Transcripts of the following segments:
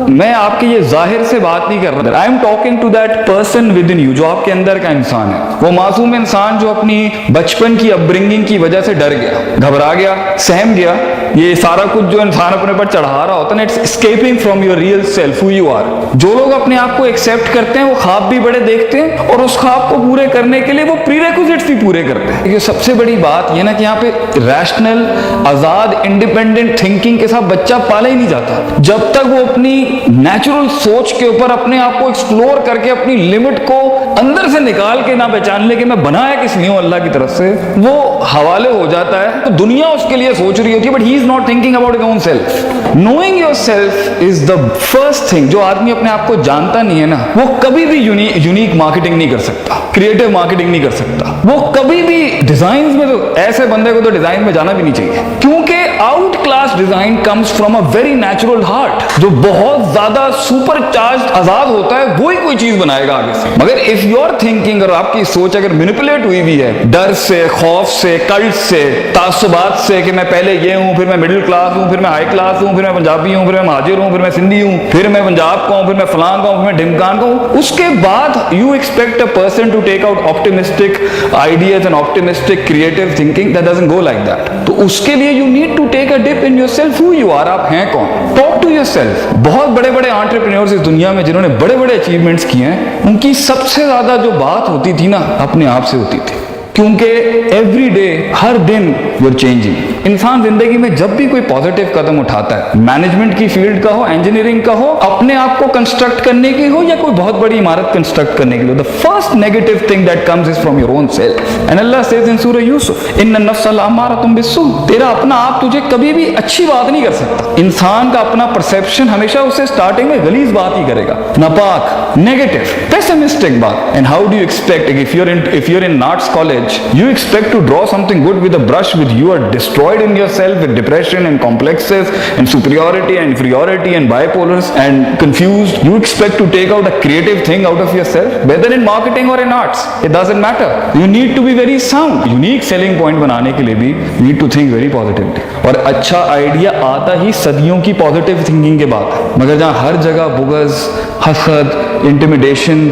मैं आपकी ये जाहिर से बात नहीं कर रहा, I am talking to that person within you, जो आपके अंदर का इंसान है, वो मासूम इंसान जो अपनी बचपन की अपब्रिंगिंग की वजह से डर गया, घबरा गया, सहम गया। ये सारा कुछ जो इंसान अपने पर चढ़ा रहा होता है ना, it's escaping from your real self, who you are. जो लोग अपने आप को एक्सेप्ट करते हैं वो ख्वाब भी बड़े देखते हैं और उस ख्वाब को पूरे करने के लिए वो प्रीरेक्विजिट्स भी पूरे करते हैं। ये सबसे बड़ी बात ये ना कि यहाँ पे रैशनल, आजाद, इंडिपेंडेंट थिंकिंग के साथ बच्चा पाला ही नहीं जाता जब तक वो अपनी नेचुरल सोच के ऊपर अपने आप को एक्सप्लोर करके अपनी लिमिट को अंदर से निकाल के ना पहचान ले कि मैं बनाया किस लिए हूं अल्लाह की तरफ से, वो हवाले हो जाता है। तो दुनिया उसके लिए सोच रही होती है, but he is not thinking about his own self. Knowing your self is the first thing. जो आदमी अपने आप को जानता नहीं है ना, वो कभी भी यूनिक मार्केटिंग नहीं कर सकता, क्रिएटिव मार्केटिंग नहीं कर सकता। वो कभी भी डिजाइन में, तो ऐसे बंदे को तो डिजाइन में जाना भी नहीं चाहिए, क्योंकि out class design comes from a very natural heart. जो बहुत ज्यादा सुपर चार्ज आजाद होता है वही कोई चीज बनाएगा आगे से। मगर इफ योर थिंकिंग और आपकी सोच अगर मैनिपुलेट हुई भी है डर से, खौफ से, कल्ट से, तासुबात से कि मैं पहले ये हूं, फिर मैं मिडिल क्लास हूं, फिर मैं हाई क्लास हूं, फिर मैं पंजाबी हूं, फिर मैं महाजिर हूं, फिर मैं सिंधी हूं, फिर मैं पंजाब का हूं, फिर मैं फलां का हूं, फिर मैं ढिमकान का हूं, उसके बाद you expect a person to take out optimistic ideas and optimistic creative thinking, that doesn't go like that. तो उसके लिए you need to take a dip in yourself, who you are, आप हैं कौन। Talk to yourself. बहुत बड़े बड़े entrepreneurs इस दुनिया में जिन्होंने बड़े बड़े अचीवमेंट्स किए हैं, उनकी सबसे ज्यादा जो बात होती थी ना, अपने आप से होती थी। क्योंकि एवरी डे, हर दिन यूर चेंजिंग। इंसान जिंदगी में जब भी कोई पॉजिटिव कदम उठाता है, मैनेजमेंट की फील्ड का हो, इंजीनियरिंग का हो, अपने आप को कंस्ट्रक्ट करने की हो, या कोई बहुत बड़ी इमारत कंस्ट्रक्ट करने के लिए, the first negative thing that comes is from your own self. And Allah says in सूरह यूसुफ, इन्न नफ्स लअम्मारतुम बिस्सू। तेरा अपना आप तुझे कभी भी अच्छी बात नहीं कर सकता। इंसान का अपना परसेप्शन हमेशा उसे स्टार्टिंग में गलीज बात ही करेगा, नापाक, नेगेटिव, पेसिमिस्टिक बात। And how do you expect, if you're in arts college, you expect to draw something good with a brush with you are destroyed in yourself with depression and complexes and superiority and inferiority and bipolars and confused. You expect to take out a creative thing out of yourself, whether in marketing or in arts, it doesn't matter. You need to be very sound. Unique selling point बनाने के लिए भी you need to think very positively. और अच्छा idea आता ही सदियों की positive thinking के बाद, मगर जहाँ हर जगह बुगज, हसद, इंटिमिडेशन,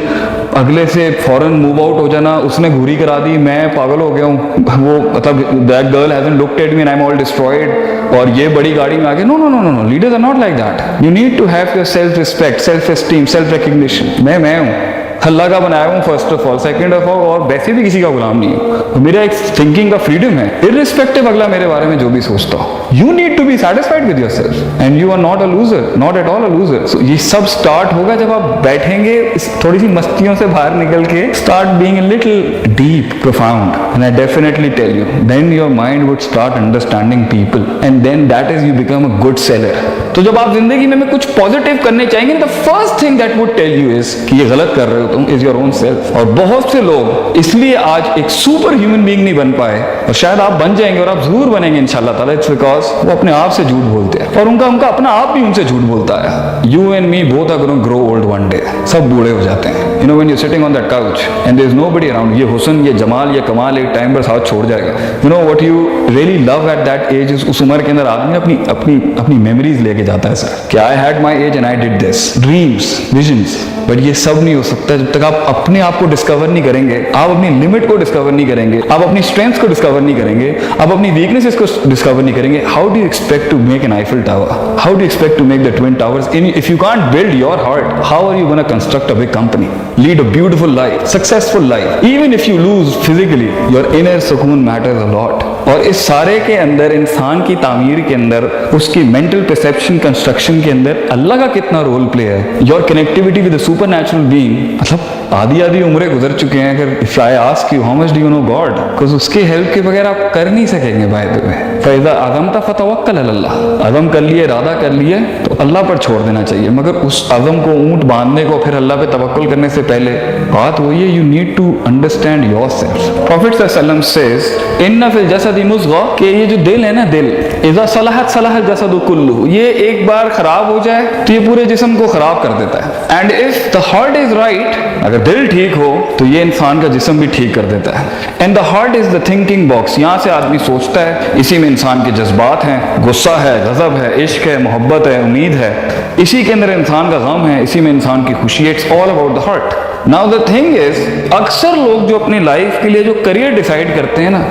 अगले से फौरन मूव आउट हो जाना, उसने घूरी करा दी, मैं पागल हो गया हूँ, वो मतलब that girl hasn't looked at me and I am all destroyed, और ये बड़ी गाड़ी में आ गए। No no no no no, leaders are not like that. You need to have your self respect, self esteem, self recognition. मैं हूँ, अल्लाह का बनाया हूँ first of all, second of all, और वैसे भी किसी का गुलाम नहीं हूँ। मेरा एक थिंकिंग का फ्रीडम है, इररिस्पेक्टिव अगला मेरे बारे में जो भी सोचता हो। You need to be satisfied with yourself and you are not a loser, not at all a loser. So ये सब स्टार्ट होगा जब आप बैठेंगे थोड़ी सी मस्तियों से बाहर निकल के, start being a little deep, profound, and I definitely tell you, then your mind would start understanding people and then that is you become a good seller. तो जब आप जिंदगी में कुछ पॉजिटिव करने चाहेंगे, the first thing that would tell you is कि ये गलत कर रहे हो तुम, इज योर ओन सेल्फ। और बहुत से लोग इसलिए आज एक सुपर ह्यूमन बीइंग नहीं बन पाए, और शायद आप बन जाएंगे और आप जरूर बनेंगे इंशाल्लाह ताला, इट्स बिकॉज वो अपने आप से झूठ बोलते हैं, और उनका अपना आप भी उनसे झूठ बोलता है। You and me both are going to grow old one day. सब बूढ़े हो जाते हैं। You know when you sitting on that couch and there is nobody around, ये हुस्न, ये जमाल, ये कमाल एक टाइम पर साथ छोड़ जाएगा। You know what you really love at that age, उस उम्र के अंदर आदमी अपनी अपनी अपनी मेमोरीज लेके जाता है। सर कि I had my age and I did this, dreams, visions, but ये सब नहीं हो सकता जब तक आप अपने आप को डिस्कवर नहीं करेंगे, आप अपनी लिमिट को डिस्कवर नहीं करेंगे, आप अपनी स्ट्रेंथ्स को डिस्कवर नहीं करेंगे, आप अपनी वीकनेसेस को डिस्कवर नहीं करेंगे। How do you expect to make an Eiffel Tower? How do you expect to make the twin towers? If you can't build your heart, how are you going to construct a big company? Lead a beautiful life, successful life. Even if you lose physically, your inner sukoon matters a lot. और इस सारे के अंदर, इंसान की तामीर के अंदर, उसकी मेंटल परसेप्शन कंस्ट्रक्शन के अंदर अल्लाह का कितना रोल प्ले है। Your connectivity with the super natural being, मतलब आधी उम्रें गुजर चुके हैं। अगर if I ask you how much do you know God, because उसके हेल्प के बगैर आप कर नहीं सकेंगे। बाय द वे, फैज़ा अज़मता फतवक्कल अलल्लाह, अज़म कर लिए, इरादा कर लिए तो अल्लाह पर छोड़ देना चाहिए। मगर उस अज़म को ऊंट बांधने को फिर अल्लाह पे तवक्कुल करने से पहले बात वही है, you need to understand yourself. Prophet सल्लल्लाहु अलैहि वसल्लम सेज, इन्ना फिल जसद जसदी मुज़ग़ा, कि ये जो दिल है ना, दिल इज़ा सलहत सलहल जसदु कुल्लुहु, ये एक बार खराब हो जाए तो ये पूरे जिस्म को खराब कर देता है। And if the heart is right, अगर दिल ठीक हो तो ये इंसान का जिस्म भी ठीक कर देता है। And the heart is the thinking box, यहाँ से आदमी सोचता है, इसी में इंसान के जज्बात हैं, गुस्सा है, गजब है, इश्क है, मोहब्बत है, उम्मीद है, इसी के अंदर इंसान का गम है, इसी में इंसान की खुशी। It's all about the heart. Now the thing is, अक्सर लोग जो अपनी लाइफ के लिए जो करियर डिसाइड करते हैं ना,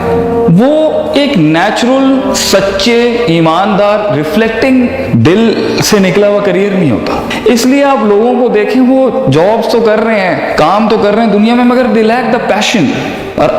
वो एक नेचुरल, सच्चे, ईमानदार, रिफ्लेक्टिंग दिल से निकला हुआ करियर नहीं होता। इसलिए आप लोगों को देखें, वो जॉब्स तो कर रहे हैं, काम तो कर रहे हैं दुनिया में, मगर दे लैक द पैशन। और